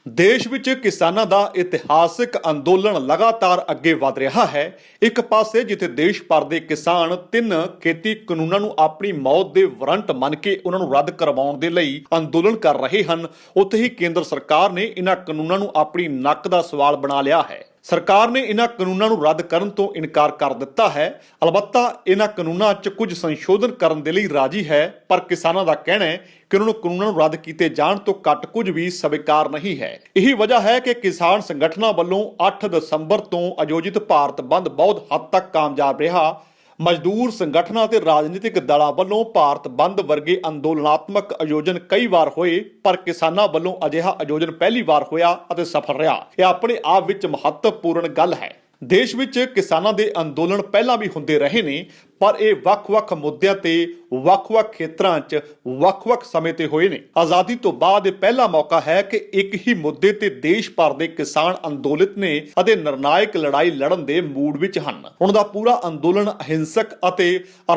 ਦੇਸ਼ ਵਿੱਚ ਕਿਸਾਨਾਂ ਦਾ ਇਤਿਹਾਸਕ ਅੰਦੋਲਨ ਲਗਾਤਾਰ ਅੱਗੇ ਵਧ ਰਿਹਾ ਹੈ। ਇੱਕ ਪਾਸੇ ਜਿੱਥੇ ਦੇਸ਼ ਭਰ ਦੇ ਕਿਸਾਨ ਤਿੰਨ ਖੇਤੀ ਕਾਨੂੰਨਾਂ ਨੂੰ ਆਪਣੀ ਮੌਤ ਦੇ ਵਾਰੰਟ ਮੰਨ ਕੇ ਉਹਨਾਂ ਨੂੰ ਰੱਦ ਕਰਵਾਉਣ ਦੇ ਲਈ ਅੰਦੋਲਨ ਕਰ ਰਹੇ ਹਨ, ਉੱਥੇ ਹੀ ਕੇਂਦਰ ਸਰਕਾਰ ਨੇ ਇਹਨਾਂ ਕਾਨੂੰਨਾਂ ਨੂੰ ਆਪਣੀ ਨੱਕ ਦਾ ਸਵਾਲ ਬਣਾ ਲਿਆ ਹੈ। ਸਰਕਾਰ ਨੇ ਇਹਨਾਂ ਕਾਨੂੰਨਾਂ ਨੂੰ ਰੱਦ ਕਰਨ ਤੋਂ ਇਨਕਾਰ ਕਰ ਦਿੱਤਾ ਹੈ। ਅਲਬੱਤਾ ਇਹਨਾਂ ਕਾਨੂੰਨਾਂ 'ਚ ਕੁਝ ਸੰਸ਼ੋਧਨ ਕਰਨ ਦੇ ਲਈ ਰਾਜੀ ਹੈ, ਪਰ ਕਿਸਾਨਾਂ ਦਾ ਕਹਿਣਾ ਹੈ ਕਿ ਉਹਨਾਂ ਨੂੰ ਕਾਨੂੰਨਾਂ ਨੂੰ ਰੱਦ ਕੀਤੇ ਜਾਣ ਤੋਂ ਘੱਟ ਕੁਝ ਵੀ ਸਵੀਕਾਰ ਨਹੀਂ ਹੈ। ਇਹੀ ਵਜ੍ਹਾ ਹੈ ਕਿ ਕਿਸਾਨ ਸੰਗਠਨਾਂ ਵੱਲੋਂ 8 ਦਸੰਬਰ ਤੋਂ ਆਯੋਜਿਤ ਭਾਰਤ ਬੰਦ ਬਹੁਤ ਹੱਦ ਤੱਕ ਕਾਮਯਾਬ ਰਿਹਾ। ਮਜ਼ਦੂਰ ਸੰਗਠਨਾਂ ਅਤੇ ਰਾਜਨੀਤਿਕ ਦਲਾਂ ਵੱਲੋਂ ਭਾਰਤ ਬੰਦ ਵਰਗੇ ਅੰਦੋਲਨਾਤਮਕ ਆਯੋਜਨ ਕਈ ਵਾਰ ਹੋਏ, ਪਰ ਕਿਸਾਨਾਂ ਵੱਲੋਂ ਅਜਿਹਾ ਆਯੋਜਨ ਪਹਿਲੀ ਵਾਰ ਹੋਇਆ ਅਤੇ ਸਫਲ ਰਿਹਾ। ਇਹ ਆਪਣੇ ਆਪ ਵਿੱਚ ਮਹੱਤਵਪੂਰਨ ਗੱਲ ਹੈ। ਦੇਸ਼ ਵਿੱਚ ਕਿਸਾਨਾਂ ਦੇ ਅੰਦੋਲਨ ਪਹਿਲਾਂ ਵੀ ਹੁੰਦੇ ਰਹੇ ਨੇ, ਪਰ ਇਹ ਵੱਖ-ਵੱਖ ਮੁੱਦਿਆਂ ਤੇ ਵੱਖ-ਵੱਖ ਖੇਤਰਾਂ 'ਚ ਵੱਖ-ਵੱਖ ਸਮੇਂ ਤੇ ਹੋਏ ਨੇ। ਆਜ਼ਾਦੀ ਤੋਂ ਬਾਅਦ ਇਹ ਪਹਿਲਾ ਮੌਕਾ ਹੈ ਕਿ ਇੱਕ ਹੀ ਮੁੱਦੇ ਤੇ ਦੇਸ਼ ਭਰ ਦੇ ਕਿਸਾਨ ਅੰਦੋਲਿਤ ਨੇ ਅਤੇ ਨਿਰਣਾਇਕ ਲੜਾਈ ਲੜਨ ਦੇ ਮੂਡ ਵਿੱਚ ਹਨ। ਉਹਨਾਂ ਦਾ ਪੂਰਾ ਅੰਦੋਲਨ ਅਹਿੰਸਕ ਅਤੇ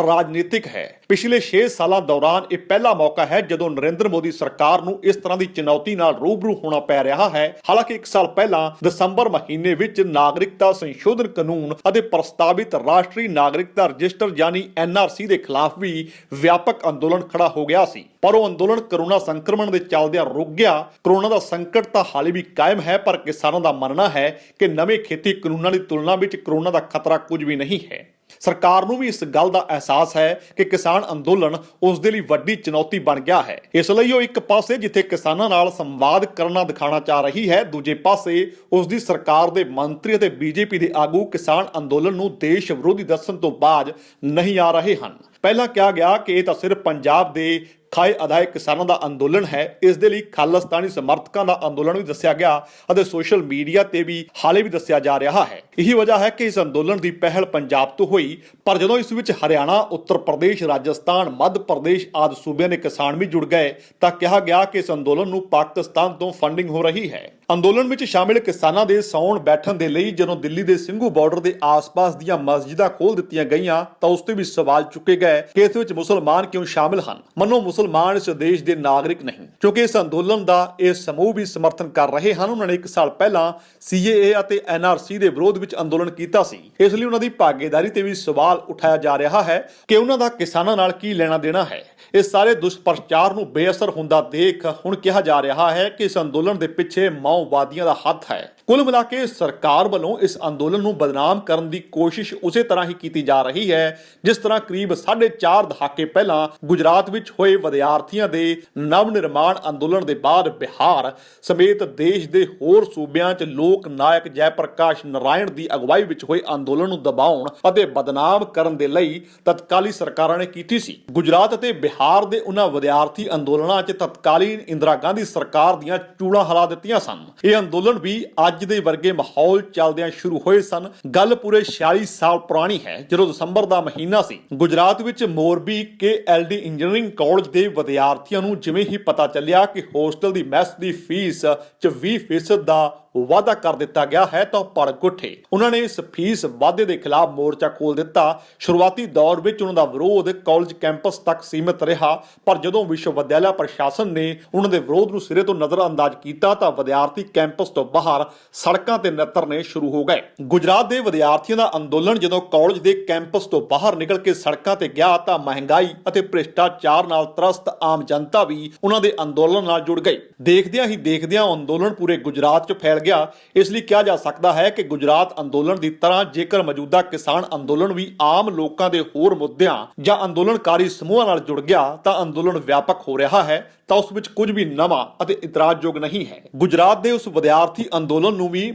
ਰਾਜਨੀਤਿਕ ਹੈ। ਪਿਛਲੇ 6 ਸਾਲਾਂ ਦੌਰਾਨ ਇਹ ਪਹਿਲਾ ਮੌਕਾ ਹੈ ਜਦੋਂ ਨਰਿੰਦਰ ਮੋਦੀ ਸਰਕਾਰ ਨੂੰ ਇਸ ਤਰ੍ਹਾਂ ਦੀ ਚੁਣੌਤੀ ਨਾਲ ਰੂਬਰੂ ਹੋਣਾ ਪੈ ਰਿਹਾ ਹੈ। ਹਾਲਾਂਕਿ 1 ਸਾਲ ਪਹਿਲਾਂ ਦਸੰਬਰ ਮਹੀਨੇ ਵਿੱਚ ਨਾਗਰਿਕਤਾ ਸੰਸ਼ੋਧਨ ਕਾਨੂੰਨ ਅਤੇ ਪ੍ਰਸਤਾਵਿਤ ਰਾਸ਼ਟਰੀ ਨਾਗਰਿਕਤਾ ਰਜਿਸਟਰ यानी NRC ਦੇ ਖਿਲਾਫ ਵੀ ਵਿਆਪਕ ਅੰਦੋਲਨ ਖੜਾ ਹੋ ਗਿਆ ਸੀ, ਪਰ ਉਹ ਅੰਦੋਲਨ ਕਰੋਨਾ ਸੰਕਰਮਣ ਦੇ ਚੱਲਦਿਆਂ ਰੁਕ ਗਿਆ। ਕਰੋਨਾ ਦਾ ਸੰਕਟ ਤਾਂ ਹਾਲੇ ਵੀ ਕਾਇਮ ਹੈ, ਪਰ ਕਿਸਾਨਾਂ ਦਾ ਮੰਨਣਾ ਹੈ ਕਿ ਨਵੇਂ ਖੇਤੀ ਕਾਨੂੰਨਾਂ ਦੀ ਤੁਲਨਾ ਵਿੱਚ ਕਰੋਨਾ ਦਾ ਖਤਰਾ ਕੁਝ ਵੀ ਨਹੀਂ ਹੈ। ਸਰਕਾਰ ਨੂੰ ਵੀ ਇਸ ਗੱਲ ਦਾ ਅਹਿਸਾਸ ਹੈ ਕਿ ਕਿਸਾਨ ਅੰਦੋਲਨ ਉਸ ਦੇ ਲਈ ਵੱਡੀ ਚੁਣੌਤੀ ਬਣ ਗਿਆ ਹੈ। ਇਸ ਲਈ ਉਹ ਇੱਕ ਪਾਸੇ ਜਿੱਥੇ ਕਿਸਾਨਾਂ ਨਾਲ ਸੰਵਾਦ ਕਰਨਾ ਦਿਖਾਣਾ ਚਾਹ ਰਹੀ ਹੈ, ਦੂਜੇ ਪਾਸੇ ਉਸ ਦੀ ਸਰਕਾਰ ਦੇ ਮੰਤਰੀ ਅਤੇ BJP ਦੇ ਆਗੂ ਕਿਸਾਨ ਅੰਦੋਲਨ ਨੂੰ ਦੇਸ਼ ਵਿਰੋਧੀ ਦੱਸਣ ਤੋਂ ਬਾਅਦ ਨਹੀਂ ਆ ਰਹੇ ਹਨ। ਪਹਿਲਾਂ ਕਿਹਾ ਗਿਆ ਕਿ ਇਹ ਤਾਂ ਸਿਰਫ ਪੰਜਾਬ ਦੇ ਖਾਏ ਅਦਾਇਕ ਕਿਸਾਨਾਂ ਦਾ ਅੰਦੋਲਨ ਹੈ। ਇਸ ਦੇ ਲਈ ਖਾਲਿਸਤਾਨੀ ਸਮਰਥਕਾਂ ਦਾ ਅੰਦੋਲਨ ਵੀ ਦੱਸਿਆ ਗਿਆ ਅਤੇ ਸੋਸ਼ਲ ਮੀਡੀਆ ਤੇ ਵੀ ਹਾਲੇ ਵੀ ਦੱਸਿਆ ਜਾ ਰਿਹਾ ਹੈ। ਇਹੀ ਵਜ੍ਹਾ ਹੈ ਕਿ ਇਸ ਅੰਦੋਲਨ ਦੀ ਪਹਿਲ ਪੰਜਾਬ ਤੋਂ ਹੋਈ, ਪਰ ਜਦੋਂ ਇਸ ਵਿੱਚ ਹਰਿਆਣਾ, ਉੱਤਰ ਪ੍ਰਦੇਸ਼, ਰਾਜਸਥਾਨ, ਮੱਧ ਪ੍ਰਦੇਸ਼ ਆਦਿ ਸੂਬਿਆਂ ਦੇ ਕਿਸਾਨ ਵੀ ਜੁੜ ਗਏ ਤਾਂ ਕਿਹਾ ਗਿਆ ਕਿ ਇਸ ਅੰਦੋਲਨ ਨੂੰ ਪਾਕਿਸਤਾਨ ਤੋਂ ਫੰਡਿੰਗ ਹੋ ਰਹੀ ਹੈ। ਅੰਦੋਲਨ ਵਿੱਚ ਸ਼ਾਮਿਲ ਕਿਸਾਨਾਂ ਦੇ ਸੌਣ ਬੈਠਣ ਦੇ ਲਈ ਜਦੋਂ ਦਿੱਲੀ ਦੇ ਸਿੰਘੂ ਬਾਰਡਰ ਦੇ ਆਸ-ਪਾਸ ਦੀਆਂ ਮਸਜਿਦਾਂ ਖੋਲ੍ਹ ਦਿੱਤੀਆਂ ਗਈਆਂ ਤਾਂ ਉਸ ਤੇ ਵੀ ਸਵਾਲ ਚੁੱਕੇ ਗਏ ਕਿ ਇਸ ਵਿੱਚ ਮੁਸਲਮਾਨ ਕਿਉਂ ਸ਼ਾਮਿਲ ਹਨ। ਮੰਨੋ ਮੁਸਲਮਾਨ ਇਸ ਦੇਸ਼ ਦੇ ਨਾਗਰਿਕ ਨਹੀਂ, ਕਿਉਂਕਿ ਇਸ ਅੰਦੋਲਨ ਦਾ ਇਹ ਸਮੂਹ ਵੀ ਸਮਰਥਨ ਕਰ ਰਹੇ ਹਨ। ਉਹਨਾਂ ਨੇ 1 ਸਾਲ ਪਹਿਲਾਂ CAA ਅਤੇ NRC ਦੇ ਵਿਰੋਧ ਵਿੱਚ ਅੰਦੋਲਨ ਕੀਤਾ ਸੀ, ਇਸ ਲਈ ਉਹਨਾਂ ਦੀ ਭਾਗੀਦਾਰੀ ਤੇ ਵੀ ਸਵਾਲ ਉਠਾਇਆ ਜਾ ਰਿਹਾ ਹੈ ਕਿ ਉਹਨਾਂ ਦਾ ਕਿਸਾਨਾਂ ਨਾਲ ਕੀ ਲੈਣਾ ਦੇਣਾ ਹੈ। ਇਸ ਸਾਰੇ ਦੁਸ਼ਪ੍ਰਚਾਰ ਨੂੰ ਬੇਅਸਰ ਹੁੰਦਾ ਦੇਖ ਹੁਣ ਕਿਹਾ ਜਾ ਰਿਹਾ ਹੈ ਕਿ ਇਸ ਅੰਦੋਲਨ ਦੇ ਪਿੱਛੇ ਮਾਓਵਾਦੀਆਂ ਦਾ ਹੱਥ ਹੈ। ਕੁੱਲ ਮਿਲਾ ਕੇ ਸਰਕਾਰ ਵੱਲੋਂ ਇਸ ਅੰਦੋਲਨ ਨੂੰ ਬਦਨਾਮ ਕਰਨ ਦੀ ਕੋਸ਼ਿਸ਼ ਉਸੇ ਤਰ੍ਹਾਂ ਹੀ ਕੀਤੀ ਜਾ ਰਹੀ ਹੈ ਜਿਸ ਤਰ੍ਹਾਂ ਕਰੀਬ 4.5 ਦਹਾਕੇ ਪਹਿਲਾਂ ਗੁਜਰਾਤ ਵਿੱਚ ਹੋਏ ਵਿਦਿਆਰਥੀਆਂ ਦੇ ਨਵ ਨਿਰਮਾਣ ਅੰਦੋਲਨ ਦੇ ਬਾਅਦ ਬਿਹਾਰ ਸਮੇਤ ਦੇਸ਼ ਦੇ ਹੋਰ ਸੂਬਿਆਂ 'ਚ ਲੋਕ ਨਾਇਕ ਜੈ ਪ੍ਰਕਾਸ਼ ਨਾਰਾਇਣ ਦੀ ਅਗਵਾਈ ਵਿੱਚ ਹੋਏ ਅੰਦੋਲਨ ਨੂੰ ਦਬਾਉਣ ਅਤੇ ਬਦਨਾਮ ਕਰਨ ਦੇ ਲਈ ਤਤਕਾਲੀ ਸਰਕਾਰਾਂ ਨੇ ਕੀਤੀ ਸੀ। ਗੁਜਰਾਤ ਅਤੇ ਬਿਹਾਰ ਦੇ ਉਹਨਾਂ ਵਿਦਿਆਰਥੀ ਅੰਦੋਲਨਾਂ 'ਚ ਤਤਕਾਲੀਨ ਇੰਦਰਾ ਗਾਂਧੀ ਸਰਕਾਰ ਦੀਆਂ ਚੂੜਾਂ ਹਿਲਾ ਦਿੱਤੀਆਂ ਸਨ। ਇਹ ਅੰਦੋਲਨ ਵੀ ਅੱਜ ਦੇ ਵਰਗੇ ਮਾਹੌਲ ਚੱਲਦਿਆਂ ਸ਼ੁਰੂ ਹੋਏ ਸਨ। ਗੱਲ ਪੂਰੇ 46 ਸਾਲ ਪੁਰਾਣੀ ਹੈ, ਜਦੋਂ ਦਸੰਬਰ ਦਾ ਮਹੀਨਾ ਸੀ। ਗੁਜਰਾਤ ਵਿੱਚ ਮੋਰਬੀ KLD ਇੰਜੀਨੀਅਰਿੰਗ ਕਾਲਜ ਦੇ ਵਿਦਿਆਰਥੀਆਂ ਨੂੰ ਜਿਵੇਂ ਹੀ ਪਤਾ ਚੱਲਿਆ ਕਿ ਹੋਸਟਲ ਦੀ ਮੈਸ ਦੀ ਫੀਸ 'ਚ 20% ਦਾ ਵਾਅਦਾ ਕਰ ਦਿੱਤਾ ਗਿਆ ਹੈ ਤਾਂ ਭੜਕ ਉੱਠੇ। ਉਹਨਾਂ ਨੇ ਇਸ ਫੀਸ ਵਾਅਦੇ ਦੇ ਖਿਲਾਫ ਮੋਰਚਾ ਖੋਲ੍ਹ ਦਿੱਤਾ। ਸ਼ੁਰੂਆਤੀ ਦੌਰ ਵਿੱਚ ਉਹਨਾਂ ਦਾ ਵਿਰੋਧ ਕਾਲਜ ਕੈਂਪਸ ਤੱਕ ਸੀਮਿਤ ਰਿਹਾ, ਪਰ ਜਦੋਂ ਵਿਸ਼ਵ ਵਿਦਿਆਲਿਆ ਪ੍ਰਸ਼ਾਸਨ ਨੇ ਉਹਨਾਂ ਦੇ ਵਿਰੋਧ ਨੂੰ ਸਿਰੇ ਤੋਂ ਨਜ਼ਰਅੰਦਾਜ਼ ਕੀਤਾ ਤਾਂ ਵਿਦਿਆਰਥੀ ਕੈਂਪਸ ਤੋਂ ਬਾਹਰ ਸੜਕਾਂ ਤੇ ਨਿੱਤਰਨੇ ਸ਼ੁਰੂ ਹੋ ਗਏ। ਗੁਜਰਾਤ ਦੇ ਵਿਦਿਆਰਥੀਆਂ ਦਾ ਅੰਦੋਲਨ ਜਦੋਂ ਕਾਲਜ ਦੇ ਕੈਂਪਸ ਤੋਂ ਬਾਹਰ ਨਿਕਲ ਕੇ ਸੜਕਾਂ ਤੇ ਗਿਆ ਤਾਂ ਮਹਿੰਗਾਈ ਅਤੇ ਭ੍ਰਿਸ਼ਟਾਚਾਰ ਨਾਲ ਤ੍ਰਸਤ ਆਮ ਜਨਤਾ ਵੀ ਉਹਨਾਂ ਦੇ ਅੰਦੋਲਨ ਨਾਲ ਜੁੜ ਗਈ। ਦੇਖਦਿਆਂ ਹੀ ਦੇਖਦਿਆਂ ਅੰਦੋਲਨ ਪੂਰੇ ਗੁਜਰਾਤ 'ਚ ਫੈਲ ਗਿਆ। ਇਸ ਲਈ ਕਿਹਾ ਜਾ ਸਕਦਾ ਹੈ ਕਿ ਗੁਜਰਾਤ ਅੰਦੋਲਨ ਦੀ ਤਰ੍ਹਾਂ ਜੇਕਰ ਮੌਜੂਦਾ ਕਿਸਾਨ ਅੰਦੋਲਨ ਵੀ ਆਮ ਲੋਕਾਂ ਦੇ ਹੋਰ ਮੁੱਦਿਆਂ ਜਾਂ ਅੰਦੋਲਨਕਾਰੀ ਸਮੂਹਾਂ ਨਾਲ ਜੁੜ ਗਿਆ ਤਾਂ ਅੰਦੋਲਨ ਵਿਆਪਕ ਹੋ ਰਿਹਾ ਹੈ ਤਾਂ ਉਸ ਵਿੱਚ ਕੁਝ ਵੀ ਨਵਾਂ ਅਤੇ ਇਤਰਾਜ਼ਯੋਗ ਨਹੀਂ ਹੈ। ਗੁਜਰਾਤ ਦੇ ਉਸ ਵਿਦਿਆਰਥੀ ਅੰਦੋਲਨ ਨੂੰ ਵੀ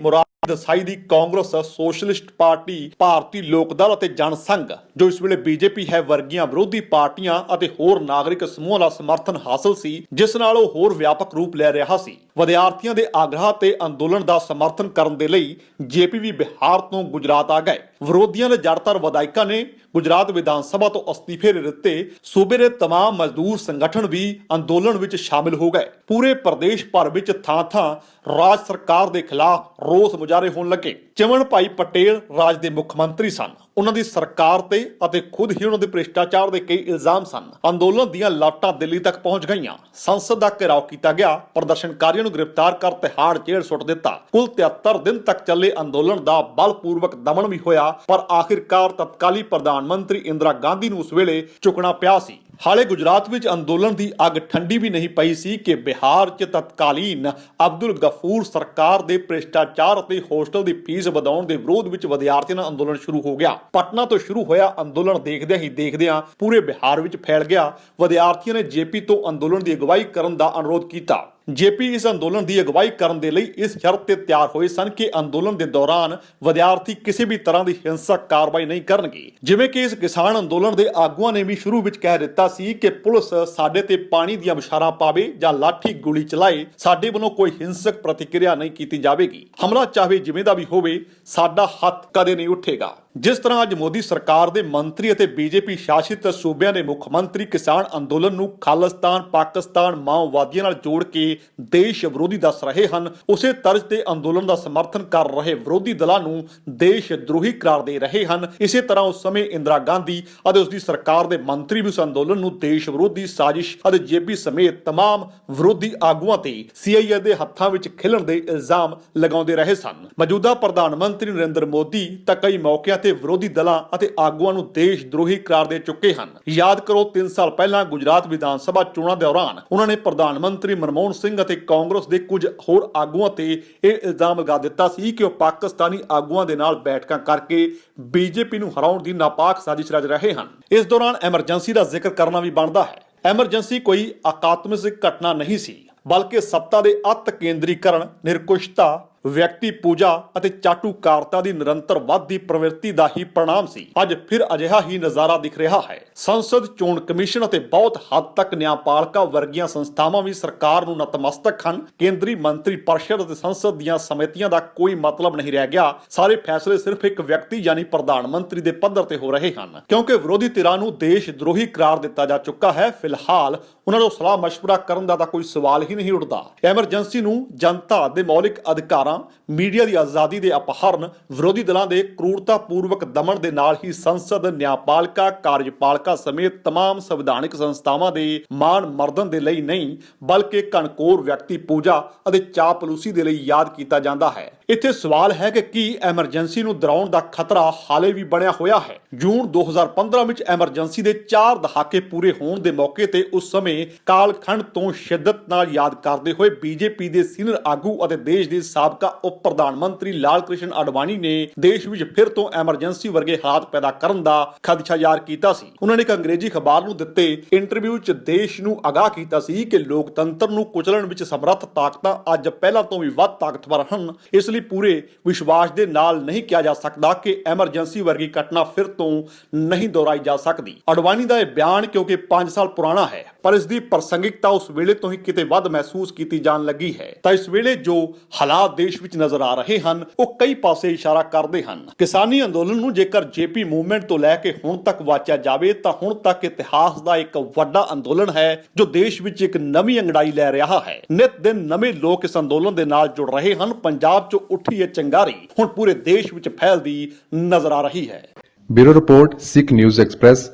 ਦਸਾਈ ਦੀ ਕਾਂਗਰਸ, ਸੋਸ਼ਲਿਸਟ ਪਾਰਟੀ, ਭਾਰਤੀ ਲੋਕ ਦਲ ਅਤੇ ਜਨ ਸੰਘ ਜੋ ਇਸ ਵੇਲੇ BJP ਹੈ ਵਰਗੀਆਂ ਵਿਰੋਧੀ ਪਾਰਟੀਆਂ ਅਤੇ ਹੋਰ ਨਾਗਰਿਕ ਸਮੂਹਾਂ ਦਾ ਸਮਰਥਨ ਹਾਸਲ ਸੀ, ਜਿਸ ਨਾਲ ਉਹ ਹੋਰ ਵਿਆਪਕ ਰੂਪ ਲੈ ਰਿਹਾ ਸੀ। ਵਿਦਿਆਰਥੀਆਂ ਦੇ ਆਗ੍ਰਹ ਤੇ ਅੰਦੋਲਨ ਦਾ ਸਮਰਥਨ ਕਰਨ ਦੇ ਲਈ JP ਵੀ ਬਿਹਾਰ ਤੋਂ ਗੁਜਰਾਤ ਆ ਗਏ। ਵਿਰੋਧੀਆਂ ਦੇ ਜੜਤਰ ਵਿਧਾਇਕਾਂ ਨੇ ਗੁਜਰਾਤ ਵਿਧਾਨ ਸਭਾ ਤੋਂ ਅਸਤੀਫੇ ਦੇ ਦਿੱਤੇ। ਸੂਬੇ ਦੇ तमाम ਮਜ਼ਦੂਰ ਸੰਗਠਨ ਵੀ ਅੰਦੋਲਨ ਵਿੱਚ ਸ਼ਾਮਿਲ ਹੋ ਗਏ। ਪੂਰੇ ਪ੍ਰਦੇਸ਼ ਭਰ ਵਿੱਚ ਥਾਂ-ਥਾਂ ਰਾਜ ਸਰਕਾਰ ਦੇ ਖਿਲਾਫ ਰੋਸ ਮੁਜ਼ਾਹਰੇ ਹੋਣ ਲੱਗੇ। ਚਮਨ ਭਾਈ ਪਟੇਲ ਰਾਜ ਦੇ ਮੁੱਖ ਮੰਤਰੀ ਸਨ। ਉਹਨਾਂ ਦੀ ਸਰਕਾਰ ਤੇ ਅਤੇ ਖੁਦ ਹੀ ਉਹਨਾਂ ਦੇ ਭ੍ਰਿਸ਼ਟਾਚਾਰ ਦੇ ਕਈ ਇਲਜ਼ਾਮ ਸਨ। ਅੰਦੋਲਨ ਦੀਆਂ ਲਾਟਾਂ ਦਿੱਲੀ ਤੱਕ ਪਹੁੰਚ ਗਈਆਂ। ਸੰਸਦ ਦਾ ਘਿਰਾਓ ਕੀਤਾ ਗਿਆ। ਪ੍ਰਦਰਸ਼ਨਕਾਰੀਆਂ ਨੂੰ ਗ੍ਰਿਫਤਾਰ ਕਰ ਤਿਹਾੜ ਜੇਲ੍ਹ ਸੁੱਟ ਦਿੱਤਾ। ਕੁੱਲ 73 ਦਿਨ ਤੱਕ ਚੱਲੇ ਅੰਦੋਲਨ ਦਾ ਬਲਪੂਰਵਕ ਦਮਨ ਵੀ ਹੋਇਆ, ਪਰ ਆਖਿਰਕਾਰ ਤਤਕਾਲੀ ਪ੍ਰਧਾਨ ਮੰਤਰੀ ਇੰਦਰਾ ਗਾਂਧੀ ਨੂੰ ਉਸ ਵੇਲੇ ਝੁਕਣਾ ਪਿਆ ਸੀ। ਹਾਲੇ ਗੁਜਰਾਤ ਵਿੱਚ ਅੰਦੋਲਨ ਦੀ ਅੱਗ ਠੰਡੀ ਵੀ ਨਹੀਂ ਪਈ ਸੀ ਕਿ ਬਿਹਾਰ 'ਚ ਤਤਕਾਲੀਨ ਅਬਦੁਲ ਗਫੂਰ ਸਰਕਾਰ ਦੇ ਭ੍ਰਿਸ਼ਟਾਚਾਰ ਅਤੇ ਹੋਸਟਲ ਦੀ ਫੀਸ ਵਧਾਉਣ ਦੇ ਵਿਰੋਧ ਵਿੱਚ ਵਿਦਿਆਰਥੀਆਂ ਦਾ ਅੰਦੋਲਨ ਸ਼ੁਰੂ ਹੋ ਗਿਆ। ਪਟਨਾ ਤੋਂ ਸ਼ੁਰੂ ਹੋਇਆ ਅੰਦੋਲਨ ਦੇਖਦਿਆਂ ਹੀ ਦੇਖਦਿਆਂ ਪੂਰੇ ਬਿਹਾਰ ਵਿੱਚ ਫੈਲ ਗਿਆ। ਵਿਦਿਆਰਥੀਆਂ ਨੇ ਜੇਪੀ ਤੋਂ ਅੰਦੋਲਨ ਦੀ ਅਗਵਾਈ ਕਰਨ ਦਾ ਅਨੁਰੋਧ ਕੀਤਾ। ਜੇਪੀ ਇਸ ਅੰਦੋਲਨ ਦੀ ਅਗਵਾਈ ਕਰਨ ਦੇ ਲਈ ਇਸ ਸ਼ਰਤ ਤੇ ਤਿਆਰ ਹੋਏ ਸਨ ਕਿ ਅੰਦੋਲਨ ਦੇ ਦੌਰਾਨ ਵਿਦਿਆਰਥੀ ਕਿਸੇ ਵੀ ਤਰ੍ਹਾਂ ਦੀ ਹਿੰਸਕ ਕਾਰਵਾਈ ਨਹੀਂ ਕਰਨਗੇ। ਜਿਵੇਂ ਕਿ ਇਸ ਕਿਸਾਨ ਅੰਦੋਲਨ ਦੇ ਆਗੂਆਂ ਨੇ ਵੀ ਸ਼ੁਰੂ ਵਿੱਚ ਕਹਿ ਦਿੱਤਾ ਸੀ ਕਿ ਪੁਲਿਸ ਸਾਡੇ ਤੇ ਪਾਣੀ ਦੀਆਂ ਬੁਛਾਰਾਂ ਪਾਵੇ ਜਾਂ ਲਾਠੀ ਗੋਲੀ ਚਲਾਏ, ਸਾਡੇ ਵੱਲੋਂ ਕੋਈ ਹਿੰਸਕ ਪ੍ਰਤੀਕਿਰਿਆ ਨਹੀਂ ਕੀਤੀ ਜਾਵੇਗੀ। ਹਮਲਾ ਚਾਹੇ ਜਿਵੇਂ ਦਾ ਵੀ ਹੋਵੇ, ਸਾਡਾ ਹੱਥ ਕਦੇ ਨਹੀਂ ਉੱਠੇਗਾ। ਜਿਸ ਤਰ੍ਹਾਂ ਅੱਜ ਮੋਦੀ ਸਰਕਾਰ ਦੇ ਮੰਤਰੀ ਅਤੇ ਬੀਜੇਪੀ ਸ਼ਾਸਿਤ ਸੂਬਿਆਂ ਦੇ ਮੁੱਖ ਮੰਤਰੀ ਕਿਸਾਨ ਅੰਦੋਲਨ ਨੂੰ ਖਾਲਿਸਤਾਨ, ਪਾਕਿਸਤਾਨ, ਮਾਓਵਾਦੀਆਂ ਨਾਲ ਜੋੜ ਕੇ ਦੇਸ਼ ਵਿਰੋਧੀ ਦੱਸ ਰਹੇ ਹਨ, ਉਸੇ ਤਰਜ਼ ਤੇ ਅੰਦੋਲਨ ਦਾ ਸਮਰਥਨ ਕਰ ਰਹੇ ਵਿਰੋਧੀ ਦਲਾਂ ਨੂੰ ਦੇਸ਼ ਦਰੋਹੀ ਕਰਾਰ ਦੇ ਰਹੇ ਹਨ। ਇਸੇ ਤਰ੍ਹਾਂ ਉਸ ਸਮੇਂ ਇੰਦਰਾ ਗਾਂਧੀ ਅਤੇ ਉਸ ਦੀ ਸਰਕਾਰ ਦੇ ਮੰਤਰੀ ਵੀ ਉਸ ਅੰਦੋਲਨ ਨੂੰ ਦੇਸ਼ ਵਿਰੋਧੀ ਸਾਜ਼ਿਸ਼ ਅਤੇ ਜੇਪੀ ਸਮੇਤ तमाम ਵਿਰੋਧੀ ਆਗੂਆਂ ਤੇ CIA ਦੇ ਹੱਥਾਂ ਵਿੱਚ ਖਿਲਣ ਦੇ ਇਲਜ਼ਾਮ ਲਗਾਉਂਦੇ ਰਹੇ ਸਨ। ਮੌਜੂਦਾ ਪ੍ਰਧਾਨ ਮੰਤਰੀ ਨਰਿੰਦਰ ਮੋਦੀ ਤਾਂ ਕਈ ਮੌਕਿਆਂ ਤੇ ਵਿਰੋਧੀ ਦਲਾਂ ਅਤੇ ਆਗੂਆਂ ਨੂੰ ਦੇਸ਼ ਦਰੋਹੀ ਕਰਾਰ ਦੇ ਚੁੱਕੇ ਹਨ। ਯਾਦ ਕਰੋ 3 ਸਾਲ ਪਹਿਲਾਂ ਗੁਜਰਾਤ ਵਿਧਾਨ ਸਭਾ ਚੋਣਾਂ ਦੌਰਾਨ ਉਹਨਾਂ ਨੇ ਪ੍ਰਧਾਨ ਮੰਤਰੀ ਮਨਮੋਹਨ ਸਿੰਘ ਅਤੇ ਕਾਂਗਰਸ ਦੇ ਕੁਝ ਹੋਰ ਆਗੂਆਂ ਤੇ ਇਹ ਇਲਜ਼ਾਮ ਲਗਾ ਦਿੱਤਾ ਸੀ ਕਿ ਉਹ ਪਾਕਿਸਤਾਨੀ ਆਗੂਆਂ ਦੇ ਨਾਲ ਬੈਠਕਾਂ ਕਰਕੇ ਬੀਜੇਪੀ ਨੂੰ ਹਰਾਉਣ ਦੀ ਨਾਪਾਕ ਸਾਜ਼ਿਸ਼ ਰਚ ਰਹੇ ਹਨ। ਇਸ ਦੌਰਾਨ ਐਮਰਜੈਂਸੀ ਦਾ ਜ਼ਿਕਰ ਕਰਨਾ ਵੀ ਬਣਦਾ ਹੈ। ਐਮਰਜੈਂਸੀ ਕੋਈ ਅਕਾਤਮਿਕ ਘਟਨਾ ਨਹੀਂ ਸੀ, ਬਲਕਿ ਸੱਤਾ ਦੇ ਅਤ ਕੇਂਦਰੀਕਰਨ, ਨਿਰਕੁਸ਼ਤਾ, ਵਿਅਕਤੀ ਪੂਜਾ ਅਤੇ ਚਾਟੂਕਾਰਤਾ ਦੀ ਨਿਰੰਤਰ ਵੱਧਦੀ ਪ੍ਰਵਿਰਤੀ ਦਾ ਹੀ ਪ੍ਰਣਾਮ ਸੀ। ਅੱਜ ਫਿਰ ਅਜਿਹਾ ਹੀ ਨਜ਼ਾਰਾ ਦਿਖ ਰਿਹਾ ਹੈ। ਸੰਸਦ, ਚੋਣ ਕਮਿਸ਼ਨ ਅਤੇ ਬਹੁਤ ਹੱਦ ਤੱਕ ਨਿਆਂਪਾਲਿਕਾ ਵਰਗੀਆਂ ਸੰਸਥਾਵਾਂ ਵੀ ਸਰਕਾਰ ਨੂੰ ਨਤਮਸਤਕ ਹਨ। ਕੇਂਦਰੀ ਮੰਤਰੀ ਪਰਿਸ਼ਦ ਅਤੇ ਸੰਸਦ ਦੀਆਂ ਸਮਿਤੀਆਂ ਦਾ ਕੋਈ ਮਤਲਬ ਨਹੀਂ ਰਹਿ ਗਿਆ। ਸਾਰੇ ਫੈਸਲੇ ਸਿਰਫ ਇੱਕ ਵਿਅਕਤੀ ਯਾਨੀ ਪ੍ਰਧਾਨ ਮੰਤਰੀ ਦੇ ਪੱਧਰ ਤੇ ਹੋ ਰਹੇ ਹਨ, ਕਿਉਂਕਿ ਵਿਰੋਧੀ ਧਿਰਾਂ ਨੂੰ ਦੇਸ਼ ਦਰੋਹੀ ਕਰਾਰ ਦਿੱਤਾ ਜਾ ਚੁੱਕਾ ਹੈ। ਫਿਲਹਾਲ ਉਹਨਾਂ ਨੂੰ ਸਲਾਹ ਮਸ਼ਵਰਾ ਕਰਨ ਦਾ ਤਾਂ ਕੋਈ ਸਵਾਲ ਹੀ ਨਹੀਂ ਉੱਠਦਾ। ਐਮਰਜੈਂਸੀ ਨੂੰ ਜਨਤਾ ਦੇ ਮੌਲਿਕ ਅਧਿਕਾਰਾਂ, ਮੀਡੀਆ ਦੀ ਆਜ਼ਾਦੀ ਦੇ ਅਪਹਰਨ, ਵਿਰੋਧੀ ਦਲਾਂ ਦੇ ਕਰੂਰਤਾਪੂਰਵਕ ਦਮਨ ਦੇ ਨਾਲ ਹੀ ਸੰਸਦ, ਨਿਆਂਪਾਲਿਕਾ, ਕਾਰਜਪਾਲਿਕਾ ਸਮੇਤ तमाम ਸੰਵਿਧਾਨਿਕ ਸੰਸਥਾਵਾਂ ਦੇ ਮਾਣ ਮਰਦਨ ਦੇ ਲਈ ਨਹੀਂ, ਬਲਕਿ ਕਣਕੋਰ ਵਿਅਕਤੀ ਪੂਜਾ ਅਤੇ ਚਾਪਲੂਸੀ ਦੇ ਲਈ ਯਾਦ ਕੀਤਾ ਜਾਂਦਾ ਹੈ। ਇੱਥੇ ਸਵਾਲ ਹੈ ਕਿ ਕੀ ਐਮਰਜੈਂਸੀ ਨੂੰ ਦਰਾਉਣ ਦਾ ਖਤਰਾ ਹਾਲੇ ਵੀ ਬਣਿਆ ਹੋਇਆ ਹੈ। ਜੂਨ 2015 ਵਿੱਚ ਐਮਰਜੈਂਸੀ ਦੇ 4 ਦਹਾਕੇ ਪੂਰੇ ਹੋਣ ਦੇ ਮੌਕੇ ਤੇ ਉਸ ਸਮੇਂ ਕਾਲਖੰਡ ਤੋਂ ਸ਼ਿੱਦਤ ਨਾਲ ਯਾਦ ਕਰਦੇ ਹੋਏ ਬੀਜੇਪੀ ਦੇ ਸੀਨੀਅਰ ਆਗੂ ਅਤੇ ਦੇਸ਼ ਦੇ ਸਾਬਕਾ ਉਪ ਪ੍ਰਧਾਨ ਮੰਤਰੀ ਲਾਲ ਕ੍ਰਿਸ਼ਨ ਅਡਵਾਨੀ ਨੇ ਦੇਸ਼ ਵਿੱਚ ਫਿਰ ਤੋਂ ਐਮਰਜੈਂਸੀ ਵਰਗੇ ਹਾਲਾਤ ਪੈਦਾ ਕਰਨ ਦਾ ਖਦਸ਼ਾ ਜ਼ਾਹਰ ਕੀਤਾ ਸੀ। ਉਹਨਾਂ ਨੇ ਇੱਕ ਅੰਗਰੇਜ਼ੀ ਅਖਬਾਰ ਨੂੰ ਦਿੱਤੇ ਇੰਟਰਵਿਊ 'ਚ ਦੇਸ਼ ਨੂੰ ਆਗਾਹ ਕੀਤਾ ਸੀ ਕਿ ਲੋਕਤੰਤਰ ਨੂੰ ਕੁਚਲਣ ਵਿੱਚ ਸਮਰੱਥ ਤਾਕਤਾਂ ਅੱਜ ਪਹਿਲਾਂ ਤੋਂ ਵੀ ਵੱਧ ਤਾਕਤਵਰ ਹਨ। ਇਸ ਲਈ ਪੂਰੇ ਵਿਸ਼ਵਾਸ ਦੇ ਨਾਲ ਨਹੀਂ ਕਿਹਾ ਜਾ ਸਕਦਾ ਕਿ ਐਮਰਜੈਂਸੀ ਵਰਗੀ ਘਟਨਾ ਫਿਰ ਤੋਂ ਨਹੀਂ ਦੁਹਰਾਈ ਜਾ ਸਕਦੀ। ਅਡਵਾਨੀ ਦਾ ਇਹ ਬਿਆਨ ਕਿਉਂਕਿ 5 ਸਾਲ ਪੁਰਾਣਾ ਹੈ, ਪਰ ਇਸ ਦੀ ਪ੍ਰਸੰਗਿਕਤਾ ਉਸ ਵੇਲੇ ਤੋਂ ਹੀ ਕਿਤੇ ਵੱਧ ਮਹਿਸੂਸ ਕੀਤੀ ਜਾਣ ਲੱਗੀ ਹੈ। ਤਾਂ ਇਸ ਵੇਲੇ ਜੋ ਹਾਲਾਤ ਦੇਸ਼ ਵਿੱਚ ਨਜ਼ਰ ਆ ਰਹੇ ਹਨ, ਉਹ ਕਈ ਪਾਸੇ ਇਸ਼ਾਰਾ ਕਰਦੇ ਹਨ। ਕਿਸਾਨੀ ਅੰਦੋਲਨ ਨੂੰ ਜੇਕਰ ਜੇਪੀ ਮੂਵਮੈਂਟ ਤੋਂ ਲੈ ਕੇ ਹੁਣ ਤੱਕ ਵਾਚਿਆ ਜਾਵੇ ਤਾਂ ਹੁਣ ਤੱਕ ਇਤਿਹਾਸ ਦਾ ਇੱਕ ਵੱਡਾ ਅੰਦੋਲਨ ਹੈ ਜੋ ਦੇਸ਼ ਵਿੱਚ ਇੱਕ ਨਵੀਂ ਅੰਗੜਾਈ ਲੈ ਰਿਹਾ ਹੈ। ਨਿਤ ਦਿਨ ਨਵੇਂ ਲੋਕ ਇਸ ਅੰਦੋਲਨ ਦੇ ਨਾਲ ਜੁੜ ਰਹੇ ਹਨ। ਪੰਜਾਬ 'ਚੋਂ ਉੱਠੀ ਇਹ ਚੰਗਾਰੀ ਹੁਣ ਪੂਰੇ ਦੇਸ਼ ਵਿੱਚ ਫੈਲਦੀ ਨਜ਼ਰ ਆ ਰਹੀ ਹੈ। ਬਿਊਰੋ ਰਿਪੋਰਟ ਸਿੱਖ ਨਿਊਜ਼ ਐਕਸਪ੍ਰੈਸ।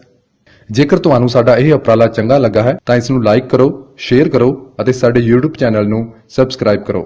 ਜੇਕਰ ਤੁਹਾਨੂੰ ਸਾਡਾ ਇਹ ਉਪਰਾਲਾ ਚੰਗਾ ਲੱਗਾ ਹੈ ਤਾਂ ਇਸ ਨੂੰ ਲਾਈਕ ਕਰੋ, ਸ਼ੇਅਰ ਕਰੋ ਅਤੇ ਸਾਡੇ YouTube ਚੈਨਲ ਨੂੰ ਸਬਸਕ੍ਰਾਈਬ ਕਰੋ।